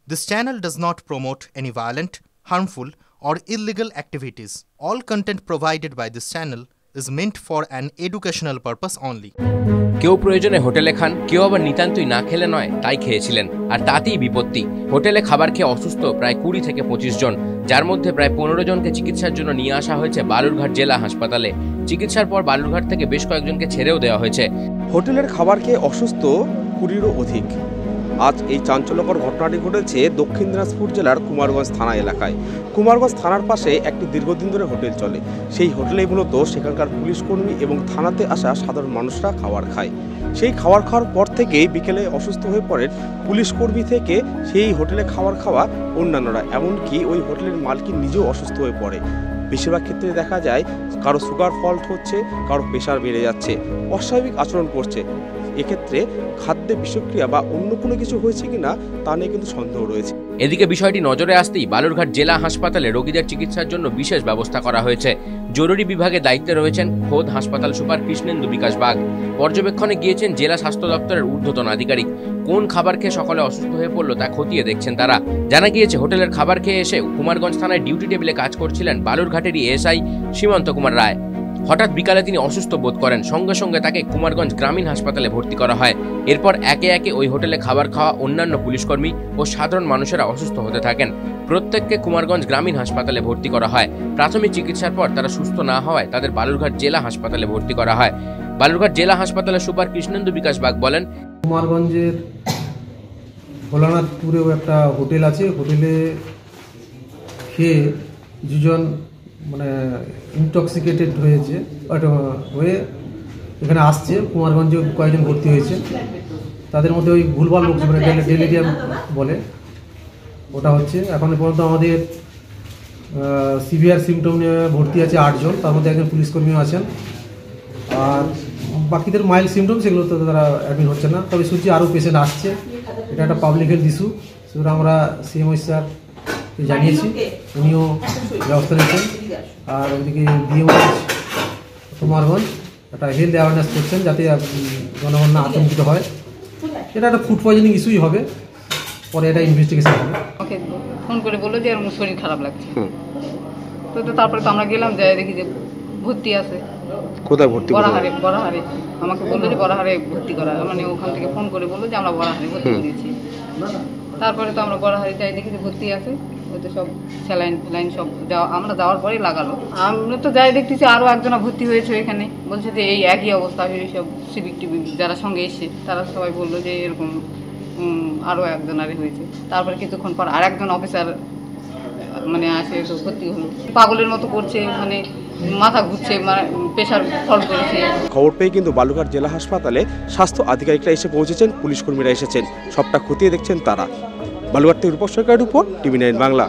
This channel does not promote any violent, harmful, or illegal activities. All content provided by this channel is meant for an educational purpose only. কেউ প্রয়োজনে হোটেলে খান, কেউ আবার নিতান্তই না খেলে নয় তাই খেয়েছিলেন, আর তাতেই বিপত্তি। হোটেলে খাবার খেয়ে অসুস্থ প্রায় 20 থেকে 25 জন, যার মধ্যে প্রায় 15 জনকে চিকিৎসার জন্য নিয়ে আসা হয়েছে বালুরঘাট জেলা হাসপাতালে। চিকিৎসার পর বালুরঘাট থেকে বেশ কয়েকজনকে ছেড়েও দেওয়া হয়েছে। হোটেলের খাবার খেয়ে অসুস্থ 20-এরও অধিক। আজ এই চাঞ্চল্যকর ঘটনাটি ঘটেছে দক্ষিণ দিনাজপুর জেলার কুমারগঞ্জ থানা এলাকায়। কুমারগঞ্জ থানার পাশে একটি দীর্ঘদিন ধরে হোটেল চলে। সেই হোটেলেই মূলত সেখানকার পুলিশ কর্মী এবং থানাতে আসা সাধারণ মানুষরা খাবার খায়। সেই খাবার খাওয়ার পর থেকেই বিকেলে অসুস্থ হয়ে পড়েন পুলিশ কর্মী থেকে সেই হোটেলে খাবার খাওয়া অন্যান্যরা, এমনকি ওই হোটেলের মালকিন নিজেও অসুস্থ হয়ে পড়ে। বেশিরভাগ ক্ষেত্রে দেখা যায় কারো সুগার ফল্ট হচ্ছে, কারো প্রেশার বেড়ে যাচ্ছে, অস্বাভাবিক আচরণ করছে। এক্ষেত্রে খাদ্যে বিষক্রিয়া বা অন্য কোনো কিছু হয়েছে কিনা তা নিয়ে কিন্তু সন্দেহ রয়েছে। এদিকে বিষয়টি নজরে আসতেই বালুরঘাট জেলা হাসপাতালে রোগীদের চিকিৎসার জন্য বিশেষ ব্যবস্থা করা হয়েছে। জরুরি বিভাগে দায়িত্বে রয়েছেন খোদ হাসপাতাল সুপার কৃষ্ণেন্দু বিকাশ বাগ। পর্যবেক্ষণে গিয়েছেন জেলা স্বাস্থ্য দপ্তরের ঊর্ধ্বতন আধিকারিক। কোন খাবার খেয়ে সকলে অসুস্থ হয়ে পড়ল তা খতিয়ে দেখছেন তারা। জানা গিয়েছে হোটেলের খাবার খেয়ে এসে কুমারগঞ্জ থানায় ডিউটি টেবিলে কাজ করছিলেন বালুরঘাটেরই এসআই সীমান্ত কুমার রায়। হঠাৎ বিকালে তিনি অসুস্থ বোধ করেন, সঙ্গে সঙ্গে তাকে কুমারগঞ্জ গ্রামীণ হাসপাতালে ভর্তি করা হয়। এরপর একে একে ওই হোটেলে খাবার খাওয়া অন্যান্য পুলিশকর্মী ও সাধারণ মানুষেরা অসুস্থ হতে থাকেন। প্রত্যেককে কুমারগঞ্জ গ্রামীণ হাসপাতালে ভর্তি করা হয়। প্রাথমিক চিকিৎসার পর তারা সুস্থ না হওয়ায় তাদের বালুরঘাট জেলা হাসপাতালে ভর্তি করা হয়। বালুরঘাট জেলা হাসপাতালের সুপার কৃষ্ণেন্দু বিকাশ বাগ বলেন, কুমারগঞ্জের ভোলানাথপুরেও একটা হোটেল আছে। হোটেলে খেয়ে দুজন ইনটক্সিকেটেড হয়ে এখানে আসছে। কুমারগঞ্জে কয়েকজন ভর্তি হয়েছে, তাদের মধ্যে ওই ভুলভাল লোক ডেলেরিয়াম বলে ওটা হচ্ছে। এখন পর্যন্ত আমাদের সিভিয়ার সিমটম নিয়ে ভর্তি আছে 8 জন, তার মধ্যে একজন পুলিশকর্মীও আছেন। আর বাকিদের মাইল্ড সিমটম সেগুলো তো তারা অ্যাডমিট হচ্ছে না, তবে শুনছি আরও পেশেন্ট আসছে। এটা একটা পাবলিক হেলথ ইস্যু, সেগুলো আমরা সিএমও স্যার জানিয়েছি, উনিও ব্যবস্থা নিচ্ছেন। আর ওইদিকে বিএমএইচ কুমারগঞ্জ একটা হেলথ অ্যাওয়ারনেস করছেন যাতে জনগণ না আতঙ্কিত হয়। এটা একটা ফুড পয়জনিং ইস্যুই হবে, পরে এটা ইনভেস্টিগেশন হবে। আমাকে ফোন করে বললো যে আমার শরীর খারাপ লাগছে, তো তারপরে তো আমরা গেলাম, যাই দেখি যে ভর্তি আছে। কোথায় ভর্তি? বড়াহারে আমাকে বললো যে বড়াহারে ভর্তি করা, ওখান থেকে ফোন করে বললো যে আমরা বড়াহারে ভর্তি করেছি। তারপরে তো আমরা বড়াহারে যাই দেখি যে ভর্তি আছে, ওতে সব স্যালাইন সব আমরা যাওয়ার পরেই লাগালো। আমরা তো যাই দেখতেছি আরও একজনা ভর্তি হয়েছে এখানে, বলছে যে এই একই অবস্থা। সব সিভিক টিভিক যারা সঙ্গে এসছে তারা সবাই বললো যে এরকম আরও একজনারই হয়েছে। তারপরে কিছুক্ষণ পর আর একজন অফিসার আসে, তো ভর্তি হলো। পাগলের মতো করছে, মাথা ঘুরছে, প্রেশার ফল করেছে। খবর পেয়ে কিন্তু বালুরঘাট জেলা হাসপাতালে স্বাস্থ্য আধিকারিকরা এসে পৌঁছেছেন, পুলিশ কর্মীরা এসেছেন, সবটা খতিয়ে দেখছেন তারা। বালুরঘাট থেকে রূপক সরকারের উপর টিভি9 বাংলা।